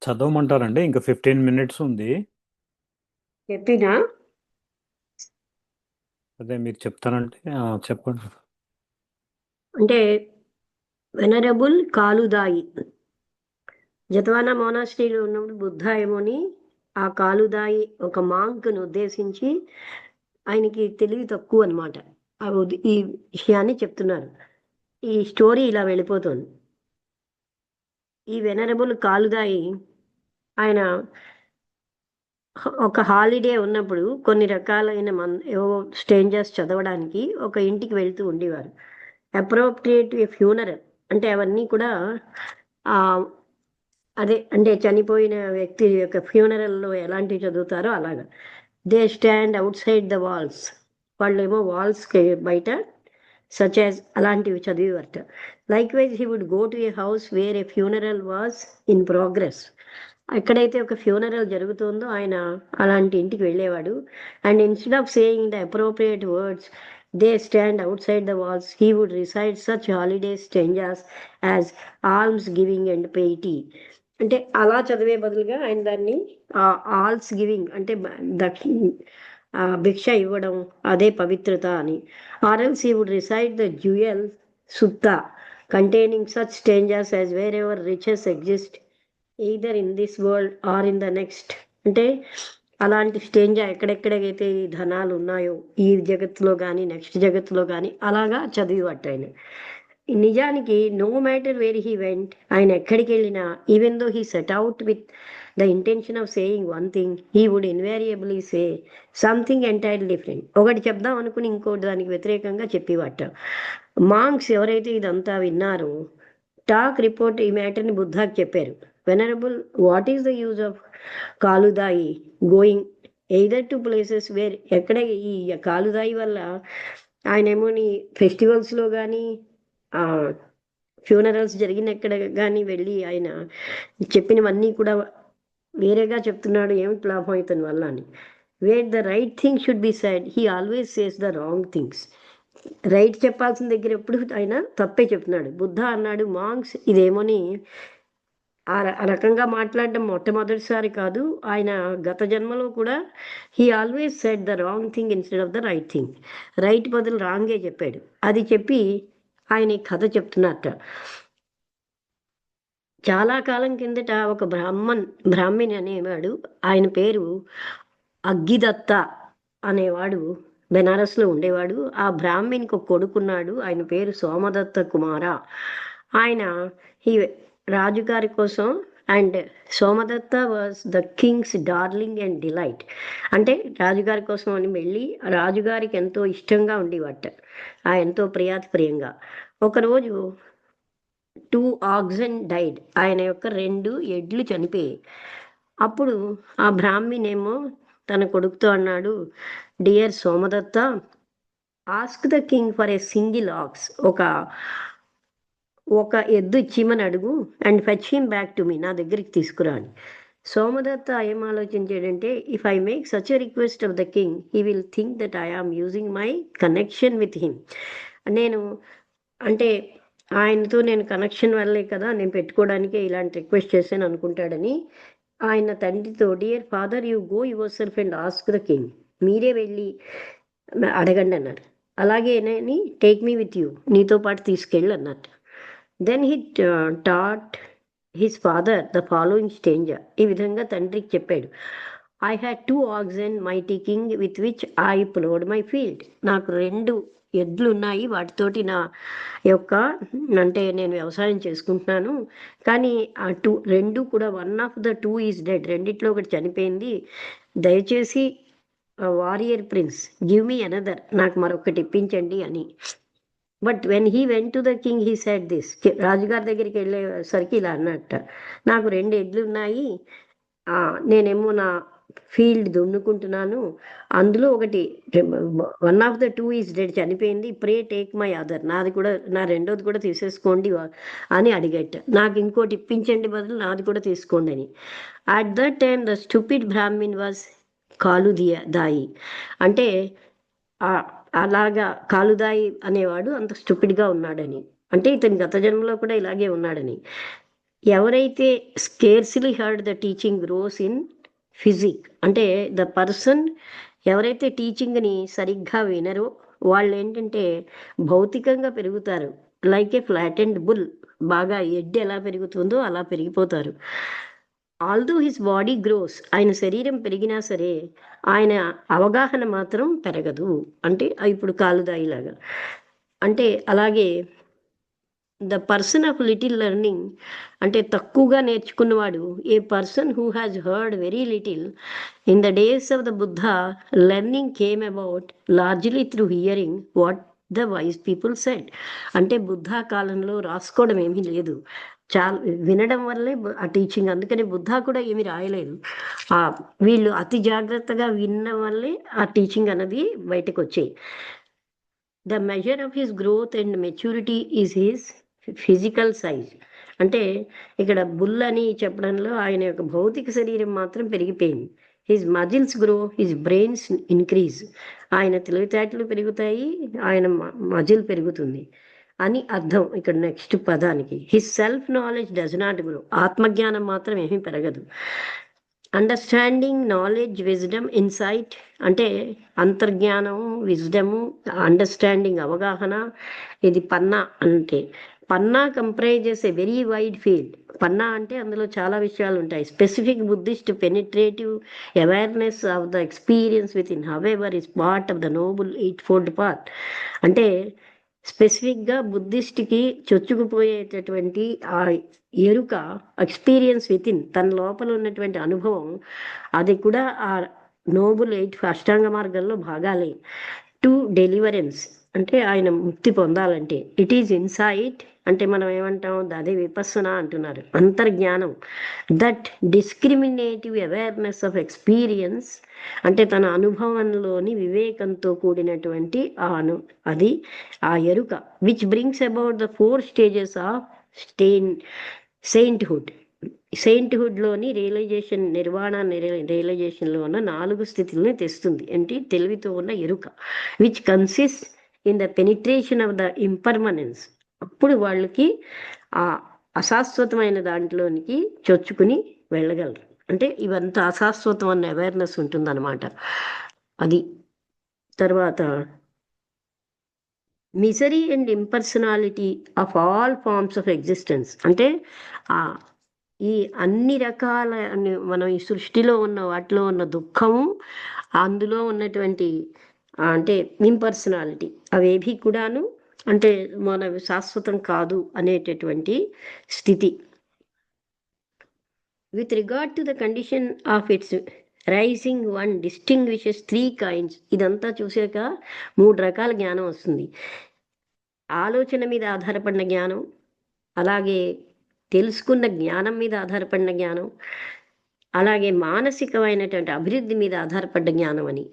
చదవమంటారండి? ఇంకా 15 minutes ఉంది. చెప్పినా అదే మీరు చెప్తానంటే చెప్పండి. అంటే వెనరబుల్ కాలుదాయి జతవానా మోనాస్ట్రీలో ఉన్నప్పుడు బుద్ధ ఏమోని ఆ కాలుదాయి ఒక మాంక్ను ఉద్దేశించి ఆయనకి తెలివి తక్కువ అనమాట. ఈ విషయాన్ని చెప్తున్నారు. ఈ స్టోరీ ఇలా వెళ్ళిపోతుంది. ఈ వెనరబుల్ కాలుదాయి ఆయన ఒక హాలిడే ఉన్నప్పుడు కొన్ని రకాలైన ఏవో స్ట్రేంజర్స్ చదవడానికి ఒక ఇంటికి వెళ్తూ ఉండేవారు. అప్రోప్రియేట్ ఫ్యూనరల్ అంటే అవన్నీ కూడా ఆ అదే అంటే చనిపోయిన వ్యక్తి యొక్క ఫ్యూనరల్లో ఎలాంటివి చదువుతారో అలాగా. They stand outside the walls. వాళ్ళేమో వాల్స్కి బయట సచ్ యాజ్ అలాంటివి చదివేవారట. Likewise he would go to a house where a funeral was in progress. ఎక్కడైతే ఒక ఫ్యూనరల్ జరుగుతుందో ఆయన అలాంటి ఇంటికి వెళ్ళేవాడు. And instead of saying the appropriate words they stand outside the walls he would recite such holidays strangers as alms giving and piety. అంటే అలా చదివే బదులుగా ఆయన దాన్ని ఆల్స్ గివింగ్ అంటే భిక్ష ఇవ్వడం అదే పవిత్రత అని. Or else he would recite the jewel Sutta containing such strangers as wherever riches exist either in this world or in the next. అంటే అలాంటి స్ట్రేంజర్ ఎక్కడెక్కడైతే ఈ ధనాలు ఉన్నాయో ఈ జగత్తులో కానీ నెక్స్ట్ జగత్తులో కానీ అలాగా చదివి ఆయన. నిజానికి no matter where he went, ఆయన ఎక్కడికి వెళ్ళినా even though he set out with the intention of saying one thing he would invariably say something entirely different. ఒకటి చెప్దాం అనుకుని ఇంకోటి దానికి వ్యతిరేకంగా చెప్పేవాట. మాంక్స్ ఎవరైతే ఇదంతా విన్నారో టాక్ రిపోర్ట్ ఈ మ్యాటర్ని బుద్ధాకి చెప్పారు. Venerable, what is the use of Kaludayi going either to places where ఎక్కడ ఈ కాలుదాయి వల్ల ఆయనేమోని ఫెస్టివల్స్లో కానీ ఫ్యూనరల్స్ జరిగిన ఎక్కడ కానీ వెళ్ళి ఆయన చెప్పినవన్నీ కూడా వేరేగా చెప్తున్నాడు, ఏమిటి లాభం ఇతని వల్ల అని. Wear the right thing should be said he always says the wrong things. Right చెప్పాల్సిన దగ్గర ఎప్పుడు ఆయన తప్పే చెప్తున్నాడు. బుద్ధ అన్నాడు మాంగ్స్ ఇదేమోని ఆ రకంగా మాట్లాడడం మొట్టమొదటిసారి కాదు, ఆయన గత జన్మలో కూడా he always said the wrong thing instead of the right thing. Right బదులు రాంగే చెప్పాడు. అది చెప్పి ఆయన ఈ కథ చెప్తున్నట్ట. చాలా కాలం కిందట ఒక బ్రాహ్మణి అనేవాడు, ఆయన పేరు అగ్గిదత్త అనేవాడు బెనారస్లో ఉండేవాడు. ఆ బ్రాహ్మణికి ఒక కొడుకున్నాడు, ఆయన పేరు సోమదత్త కుమార. ఆయన ఈ రాజుగారి కోసం and Somadatta was the king's darling and delight. అంటే రాజుగారి కోసం అని వెళ్ళి రాజుగారికి ఎంతో ఇష్టంగా ఉండేవాట, ఎంతో ప్రియంగా. ఒకరోజు 2 ఆక్సన్ డైడ్, ఆయన యొక్క 2 ఎడ్లు చనిపోయాయి. అప్పుడు ఆ బ్రాహ్మణేమో తన కొడుకుతో అన్నాడు, dear Somadatta, ask the king for a single ox, ఒక ఎద్దు ఇచ్చిమని అడుగు, and fetch him back to me, నా దగ్గరికి తీసుకురా అని. సోమదత్త ఏం ఆలోచించాడంటే, if I make such a request of the king he will think that I am using my connection with him. నేను అంటే ఆయనతో నేను కనెక్షన్ వల్లే కదా నేను పెట్టుకోవడానికే ఇలాంటి రిక్వెస్ట్ చేశాను అనుకుంటాడని ఆయన తండ్రితో, dear father you go your self and ask the king, మీరే వెళ్ళి అడగండి అన్నారు. అలాగే టేక్ మీ విత్ యూ, నీతో పాటు తీసుకెళ్ళి అన్నట్టు. Then he taught his father the following stranger. ఈ విధంగా తండ్రికి చెప్పాడు, I had 2 oxen mighty king with which I ploughed my field. నాకు 2 ఎడ్లు ఉన్నాయి, వాటితోటి నా యొక్క అంటే నేను వ్యవసాయం చేసుకుంటున్నాను. కానీ ఆ 2 కూడా one of the 2 is dead, రెండిట్లో ఒకటి చనిపోయింది. దయచేసి warrior prince give me another, నాకు మరొకటి ఇప్పించండి అని. But when he went to the king he said this, రాజుగారి దగ్గరికి వెళ్ళేసరికి ఇలా అన్నట్ట, నాకు 2 ఎడ్లు ఉన్నాయి, నేనేమో నా ఫీల్డ్ దున్నుకుంటున్నాను, అందులో ఒకటి one of the 2 is dead చనిపోయింది, ప్రే టేక్ మై అదర్, నాది కూడా నా రెండోది కూడా తీసేసుకోండి అని అడిగట. నాకు ఇంకోటి ఇప్పించండి బదులు నాది కూడా తీసుకోండి అని. At that time the stupid Brahmin was Dayi. అంటే అలాగా కాలుదాయి అనేవాడు అంత స్టూపిడ్గా ఉన్నాడని, అంటే ఇతని గత జన్మలో కూడా ఇలాగే ఉన్నాడని. ఎవరైతే scarcely heard the teaching gross in physique, అంటే ద పర్సన్ ఎవరైతే టీచింగ్ని సరిగ్గా వినరో వాళ్ళు ఏంటంటే భౌతికంగా పెరుగుతారు. Like A flat and bull, బాగా ఎడ్డు ఎలా పెరుగుతుందో అలా పెరిగిపోతారు. ఆల్దో హిస్ బాడీ గ్రోస్, ఆయన శరీరం పెరిగినా సరే ఆయన అవగాహన మాత్రం పెరగదు. అంటే ఇప్పుడు కాలుదాయిలాగా. అంటే అలాగే the person of little learning, అంటే తక్కువగా నేర్చుకున్నవాడు, a person who has heard very little in the days of the Buddha, learning came about largely through hearing what the wise people said. అంటే బుద్ధ కాలంలో రాసుకోవడం ఏమీ లేదు, చాలా వినడం వల్లే ఆ టీచింగ్. అందుకని బుద్ధ కూడా ఏమి రాయలేదు, ఆ వీళ్ళు అతి జాగ్రత్తగా వినడం వల్లే ఆ టీచింగ్ అన్నది బయటకు వచ్చాయి. The measure of his growth and maturity is his physical size. అంటే ఇక్కడ బుల్ అని చెప్పడంలో ఆయన యొక్క భౌతిక శరీరం మాత్రం పెరిగిపోయింది. His muscles grow, his brains increase. ఆయన తెలివితేటలు పెరుగుతాయి, ఆయన మజిల్ పెరుగుతుంది అని అర్థం ఇక్కడ నెక్స్ట్ పదానికి. His self knowledge does not grow, ఆత్మజ్ఞానం మాత్రం ఏమీ పెరగదు. అండర్స్టాండింగ్, నాలెడ్జ్, విజ్డమ్, ఇన్సైట్, అంటే అంతర్జ్ఞానం, విజ్డము, అండర్స్టాండింగ్, అవగాహన. ఇది పన్నా. అంటే panna comprises a very wide field. Panna అంటే అందులో చాలా విషయాలు ఉంటాయి. Specific Buddhist penetrative awareness of the experience within however is part of the noble eightfold path. అంటే స్పెసిఫిక్గా బుద్ధిస్ట్కి చొచ్చుకుపోయేటటువంటి ఆ ఎరుక, ఎక్స్పీరియన్స్ విత్ ఇన్, తన లోపల ఉన్నటువంటి అనుభవం, అది కూడా ఆ నోబుల్ ఎయిట్ అష్టాంగ మార్గంలో భాగాలే. టు డెలివరెన్స్, అంటే ఆయన ముక్తి పొందాలంటే. ఇట్ ఈజ్ ఇన్సైట్, అంటే మనం ఏమంటాం, అదే విపස්සన అంటున్నారు, అంతర్జ్ఞానం. That discriminative awareness of experience, అంటే తన అనుభవంలోని వివేకంతో కూడినటువంటి అది ఆ ఎరుక. Which brings about the 4 stages of sainthood. సెయింట్హుడ్లోని రియలైజేషన్, నిర్వాణ రియలైజేషన్లో ఉన్న 4 స్థితుల్ని తెస్తుంది. ఏంటి? తెలివితో ఉన్న ఎరుక. Which consist in the penetration of the impermanence. అప్పుడు వాళ్ళకి ఆ అశాశ్వతమైన దాంట్లోనికి చొచ్చుకుని వెళ్ళగలరు. అంటే ఇవంతా అశాశ్వతం అన్న అవేర్నెస్ ఉంటుందన్నమాట. అది తర్వాత misery and impersonality of all forms of existence. అంటే ఈ అన్ని రకాల మనం ఈ సృష్టిలో ఉన్న వాటిలో ఉన్న దుఃఖము, అందులో ఉన్నటువంటి అంటే ఇంపర్సనాలిటీ, అవేవి కూడాను అంటే మన శాశ్వతం కాదు అనేటటువంటి స్థితి. With regard to the condition of its rising, one distinguishes 3 kinds. ఇదంతా చూసాక 3 రకాల జ్ఞానం వస్తుంది. ఆలోచన మీద ఆధారపడిన జ్ఞానం, అలాగే తెలుసుకున్న జ్ఞానం మీద ఆధారపడిన జ్ఞానం, అలాగే మానసికమైనటువంటి అభివృద్ధి మీద ఆధారపడ్డ జ్ఞానం అని.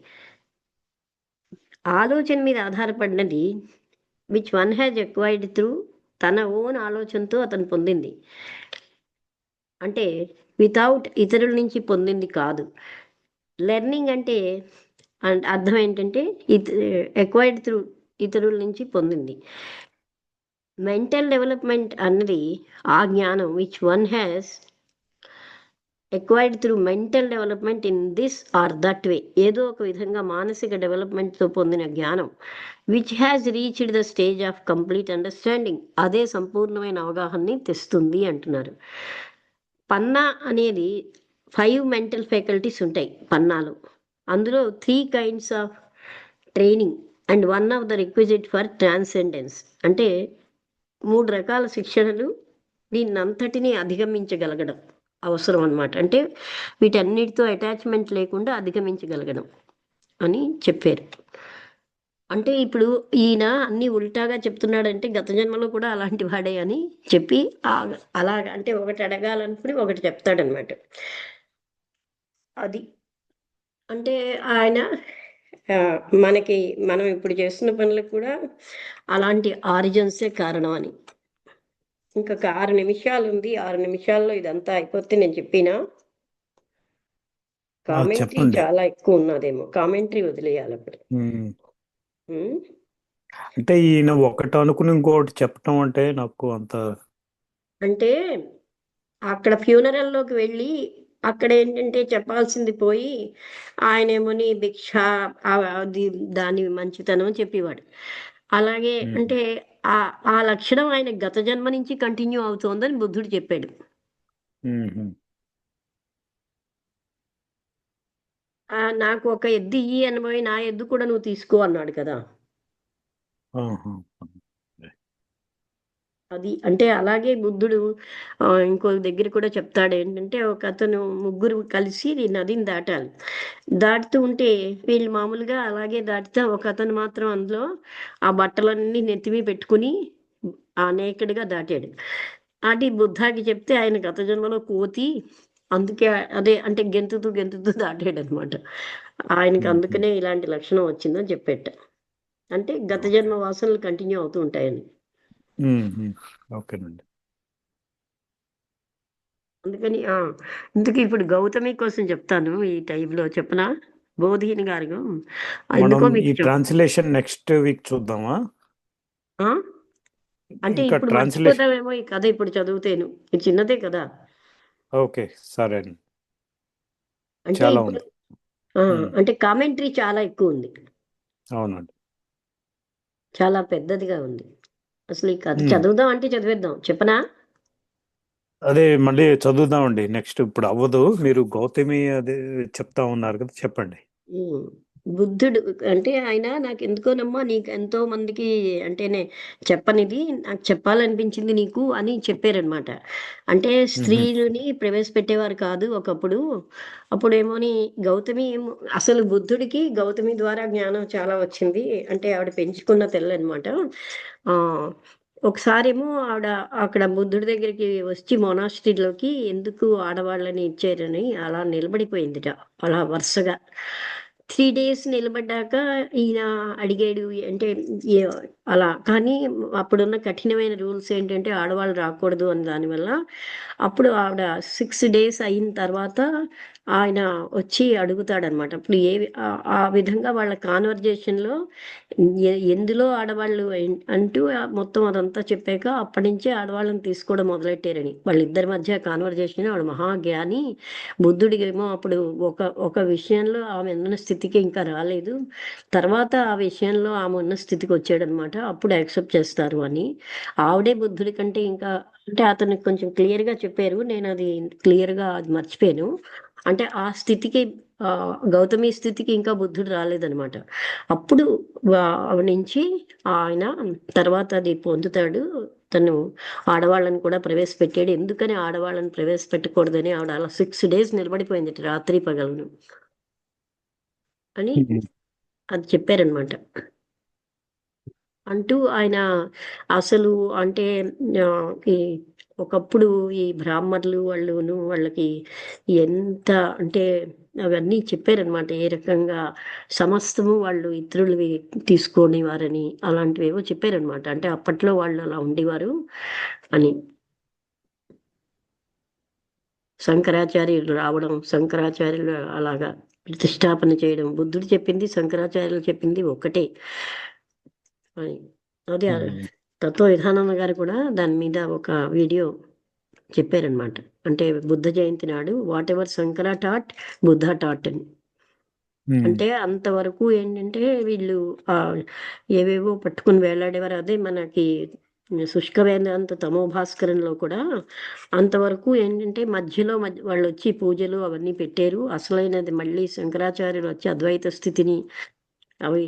ఆలోచన మీద ఆధారపడినది which one has acquired through, తన ఓన్ ఆలోచనతో అతను పొందింది. అంటే వితౌట్ ఇతరుల నుంచి పొందింది కాదు. లెర్నింగ్ అంటే అర్థం ఏంటంటే ఎక్వైర్డ్ త్రూ, ఇతరుల నుంచి పొందింది. మెంటల్ డెవలప్మెంట్ అన్నది ఆ జ్ఞానం which one has acquired through mental development in this or that way, ఏదో ఒక విధంగా మానసిక డెవలప్మెంట్తో పొందిన జ్ఞానం. Which has reached the stage of complete understanding, అదే సంపూర్ణమైన అవగాహనని తెస్తుంది అంటున్నారు. పన్నా అనేది 5 మెంటల్ ఫ్యాకల్టీస్ ఉంటాయి పన్నాలో. అందులో 3 kinds of training and 1 of the requisite for transcendence. అంటే 3 రకాల శిక్షణలు దీన్నంతటినీ అధిగమించగలగడం అవసరం అన్నమాట. అంటే వీటన్నిటితో అటాచ్మెంట్ లేకుండా అధిగమించగలగడం అని చెప్పారు. అంటే ఇప్పుడు ఈయన అన్ని ఉల్టాగా చెప్తున్నాడంటే గత జన్మలో కూడా అలాంటి వాడే అని చెప్పి అలాగ అంటే ఒకటి అడగాలనుకుని ఒకటి చెప్తాడనమాట. అది అంటే ఆయన మనకి మనం ఇప్పుడు చేస్తున్న పనులకు కూడా అలాంటి ఆరిజిన్సే కారణం అని. ఇంకొక 6 నిమిషాలు ఉంది. 6 నిమిషాల్లో ఇదంతా అయిపోతే నేను చెప్పినా. కామెంటరీ చెప్పండి. చాలా ఎక్కువ ఉన్నదేమో, కామెంటరీ వదిలేయాలి అప్పుడు. అంటే ఈయన ఒకటి అనుకుని ఇంకోటి చెప్పటం అంటే నాకు అంత అంటే అక్కడ ఫ్యూనరల్లోకి వెళ్ళి అక్కడ ఏంటంటే చెప్పాల్సింది పోయి ఆయనేమోని భిక్ష అది దాని మంచితనం చెప్పేవాడు. అలాగే ఉమ్, అంటే ఆ ఆ లక్షణం ఆయన గత జన్మ నుంచి కంటిన్యూ అవుతోందని బుద్ధుడు చెప్పాడు. ఉమ్, నాకు ఒక ఎద్దు ఇయ్యి అనబోయి నా ఎద్దు కూడా నువ్వు తీసుకో అన్నాడు కదా. ఆహా. అది అంటే అలాగే బుద్ధుడు ఇంకో దగ్గర కూడా చెప్తాడు ఏంటంటే ఒక అతను ముగ్గురు కలిసి ఈ నదిని దాటాలి. దాటుతూ ఉంటే వీళ్ళు మామూలుగా అలాగే దాటితే ఒక అతను మాత్రం అందులో ఆ బట్టలన్నీ నెత్తిమీ పెట్టుకుని ఆ నేకెడ్గా దాటాడు. అది బుద్ధాకి చెప్తే ఆయన గత జన్మలో కోతి అందుకే అదే అంటే గెంతుతూ గెంతుతూ దాటాడు అనమాట. ఆయనకి ఉమ్, అందుకనే ఇలాంటి లక్షణం వచ్చిందని చెప్పేట. అంటే గత ఓకే. జన్మ వాసనలు కంటిన్యూ అవుతూ ఉంటాయని. ఓకేనండి. అందుకని ఇందుకు ఇప్పుడు గౌతమి కోసం చెప్తాను ఈ టైంలో చెప్పనా. బోధిని గారు మనం ఎందుకో ఈ మీకు ట్రాన్స్లేషన్ నెక్స్ట్ వీక్ చూద్దామా? ఆ? అంటే ఇంకా ఇప్పుడు ట్రాన్స్లేషన్. మర్చిపోతామేమో ఈ కథ ఇప్పుడు చదివితేను. ఇది చిన్నదే కదా. ఓకే, సరే అండి. అంటే చాలా ఇప్పుడు ఉంది. ఉమ్, అంటే కామెంటరీ చాలా ఎక్కువ ఉంది. అవునండి. చాలా పెద్దదిగా ఉంది. అసలు ఈ కథ ఉమ్, చదువుదాం అంటే చదివేద్దాం చెప్పనా. అదే మళ్ళీ చదువుదామండి. నెక్స్ట్ ఇప్పుడు అవ్వదు. మీరు గౌతమి అదే చెప్తా ఉన్నారు కదా, చెప్పండి. హ్మ్. బుద్ధుడు అంటే ఆయన నాకెందుకోనమ్మా నీకు ఎంతో మందికి అంటేనే చెప్పనిది నాకు చెప్పాలనిపించింది నీకు అని చెప్పారనమాట. అంటే ఉహు, స్త్రీలని ప్రవేశపెట్టేవారు కాదు ఒకప్పుడు. అప్పుడేమోని గౌతమి అసలు బుద్ధుడికి గౌతమి ద్వారా జ్ఞానం చాలా వచ్చింది. అంటే ఆవిడ పెంచుకున్న తెల్లనమాట. ఆ! ఒకసారేమో ఆవిడ అక్కడ బుద్ధుడి దగ్గరికి వచ్చి మొనాస్ట్రీలోకి ఎందుకు ఆడవాళ్ళని ఇచ్చారని అలా నిలబడిపోయిందిట. అలా వరుసగా 3 డేస్ నిలబడ్డాక ఈయన అడిగాడు అంటే ఏ అలా. కానీ అప్పుడున్న కఠినమైన రూల్స్ ఏంటంటే ఆడవాళ్ళు రాకూడదు అని దానివల్ల అప్పుడు ఆవిడ 6 డేస్ అయిన తర్వాత ఆయన వచ్చి అడుగుతాడనమాట. అప్పుడు ఆ విధంగా వాళ్ళ కాన్వర్జేషన్‌లో ఎందులో ఆడవాళ్ళు అంటూ మొత్తం అదంతా చెప్పాక అప్పటి నుంచే ఆడవాళ్ళని తీసుకోవడం మొదలెట్టారని. వాళ్ళిద్దరి మధ్య కాన్వర్జేషన్ ఆవిడ మహాజ్ఞాని. బుద్ధుడికేమో అప్పుడు ఒక ఒక విషయంలో ఆమె ఉన్న స్థితికి ఇంకా రాలేదు. తర్వాత ఆ విషయంలో ఆమె ఉన్న స్థితికి వచ్చాడనమాట. అప్పుడు యాక్సెప్ట్ చేస్తారు అని. ఆవిడే బుద్ధుడి కంటే ఇంకా అంటే అతనికి కొంచెం క్లియర్‌గా చెప్పారు. నేనది క్లియర్‌గా అది మర్చిపోయాను. అంటే ఆ స్థితికి గౌతమి స్థితికి ఇంకా బుద్ధుడు రాలేదనమాట. అప్పుడు నుంచి ఆయన తర్వాత అది పొందుతాడు. తను ఆడవాళ్ళని కూడా ప్రవేశపెట్టాడు. ఎందుకని ఆడవాళ్ళని ప్రవేశపెట్టకూడదని ఆవిడ అలా 6 డేస్ నిలబడిపోయిందట రాత్రి పగలును అని ఉమ్, అది చెప్పారనమాట. అంటూ ఆయన అసలు అంటే ఈ ఒకప్పుడు ఈ బ్రాహ్మణులు వాళ్ళును వాళ్ళకి ఎంత అంటే అవన్నీ చెప్పారనమాట. ఏ రకంగా సమస్తము వాళ్ళు ఇతరులవి తీసుకునేవారని అలాంటివేవో చెప్పారనమాట. అంటే అప్పట్లో వాళ్ళు అలా ఉండేవారు అని. శంకరాచార్యులు రావడం, శంకరాచార్యులు అలాగా ప్రతిష్టాపన చేయడం. బుద్ధుడు చెప్పింది, శంకరాచార్యులు చెప్పింది ఒకటే అని. అదే ఉమ్, తత్వ విధానంద గారు కూడా దాని మీద ఒక వీడియో చెప్పారనమాట. అంటే బుద్ధ జయంతి నాడు whatever Shankara taught Buddha taught అని. ఉమ్, అంటే అంతవరకు ఏంటంటే వీళ్ళు ఏవేవో పట్టుకుని వేలాడేవారు. అదే మనకి శుష్క వేదాంత తమోభాస్కరంలో కూడా అంతవరకు ఏంటంటే మధ్యలో వాళ్ళు వచ్చి పూజలు అవన్నీ పెట్టారు. అసలైనది మళ్ళీ శంకరాచార్యులు వచ్చి అద్వైత స్థితిని అవి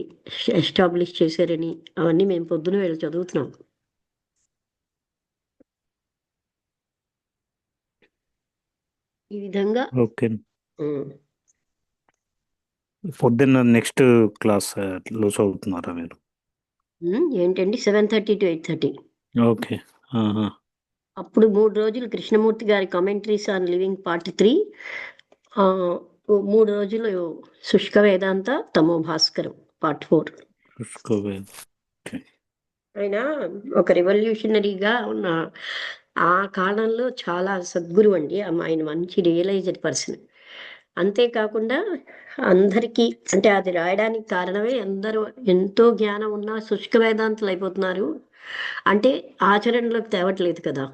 ఎస్టాబ్లిష్ చేశారని అవన్నీ మేము పొద్దున వెళ్ళి చదువుతున్నాం. ఈ విధంగా ఓకే. ఉమ్, పొద్దున్న నెక్స్ట్ క్లాస్ లో చదువుతున్నారా మీరు? ఏంటండి 7:30 to 8:30. ఓకే. ఆహా. అప్పుడు 3 రోజులు కృష్ణమూర్తి గారి కామెంటరీస్ ఆన్ లివింగ్ పార్ట్ 3. 3 రోజులు శుష్క వేదాంత తమో భాస్కరం పార్ట్ 4. చూసుకోవాలి. ఓకే. ఆయన ఒక రెవల్యూషనరీగా ఉన్న ఆ కాలంలో చాలా సద్గురు అండి. ఆయన మంచి రియలైజ్డ్ పర్సన్. అంతేకాకుండా అందరికీ అంటే అది రాయడానికి కారణమే అందరూ ఎంతో జ్ఞానం ఉన్న శుష్క వేదాంతులు అయిపోతున్నారు. అంటే ఆచరణలోకి తేవట్లేదు కదా.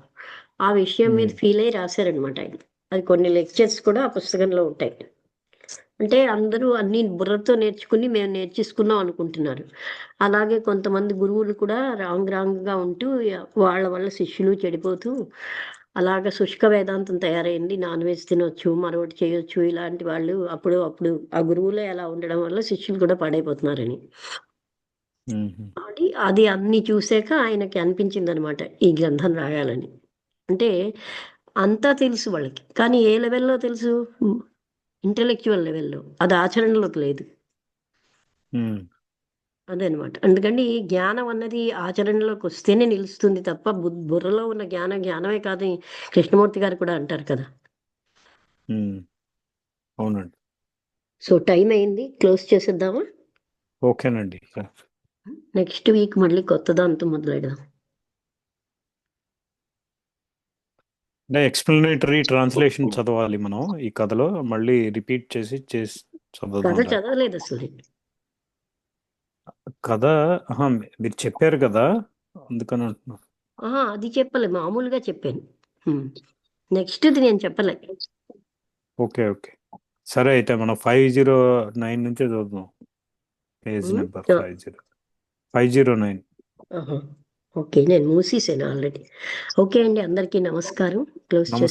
ఆ విషయం మీద ఉమ్, ఫీల్ అయ్యి రాశారనమాట ఆయన. అది కొన్ని లెక్చర్స్ కూడా ఆ పుస్తకంలో ఉంటాయి. అంటే అందరూ అన్ని బుర్రతో నేర్చుకుని మేము నేర్చేసుకున్నాం అనుకుంటున్నారు. అలాగే కొంతమంది గురువులు కూడా రాంగ్గా ఉంటూ వాళ్ళ వల్ల శిష్యులు చెడిపోతూ అలాగ శుష్క వేదాంతం తయారైంది. నాన్ వెజ్ తినొచ్చు, మరొకటి చేయొచ్చు, ఇలాంటి వాళ్ళు అప్పుడు అప్పుడు ఆ గురువులే అలా ఉండడం వల్ల శిష్యులు కూడా పాడైపోతున్నారని. ఉమ్, అది అన్ని చూసాక ఆయనకి అనిపించిందనమాట ఈ గ్రంథం రాయాలని. అంటే అంతా తెలుసు వాళ్ళకి, కానీ ఏ లెవెల్లో తెలుసు? ఇంటెలెక్చువల్ లెవెల్లో. అది ఆచరణలోకి లేదు. ఉమ్. అదనమాట. అందుకని ఈ జ్ఞానం అన్నది ఆచరణలోకి వస్తేనే నిలుస్తుంది తప్ప బుర్రలో ఉన్న జ్ఞానం జ్ఞానమే కాదు అని కృష్ణమూర్తి గారు కూడా అంటారు కదా. ఉమ్. అవునండి. సో టైం అయింది, క్లోజ్ చేసేద్దామా? ఓకేనండి. నెక్స్ట్ వీక్ మళ్ళీ కొత్త దాంతో మొదలెడదాం. అంటే ఎక్స్ప్లెనేటరీ ట్రాన్స్లేషన్ చదవాలి మనం ఈ కథలో, మళ్ళీ రిపీట్ చేసి కథ చదువుదాం. చదవలేదు అసలు. కథ ఆహా, మీరు చెప్పారు కదా, అందుకని అంటున్నా. అది చెప్పలే, మామూలుగా చెప్పాను. నెక్స్ట్ది నేను చెప్పలే. Okay, okay. సరే, అయితే మనం 509 నుంచి చదువుదాం. పేజ్ ఉమ్, నెంబర్ 509. ఆహా. ఓకే, నేను మూసేసాను ఆల్రెడీ. ఓకే అండి, అందరికీ నమస్కారం. క్లోజ్ చేస్తాను.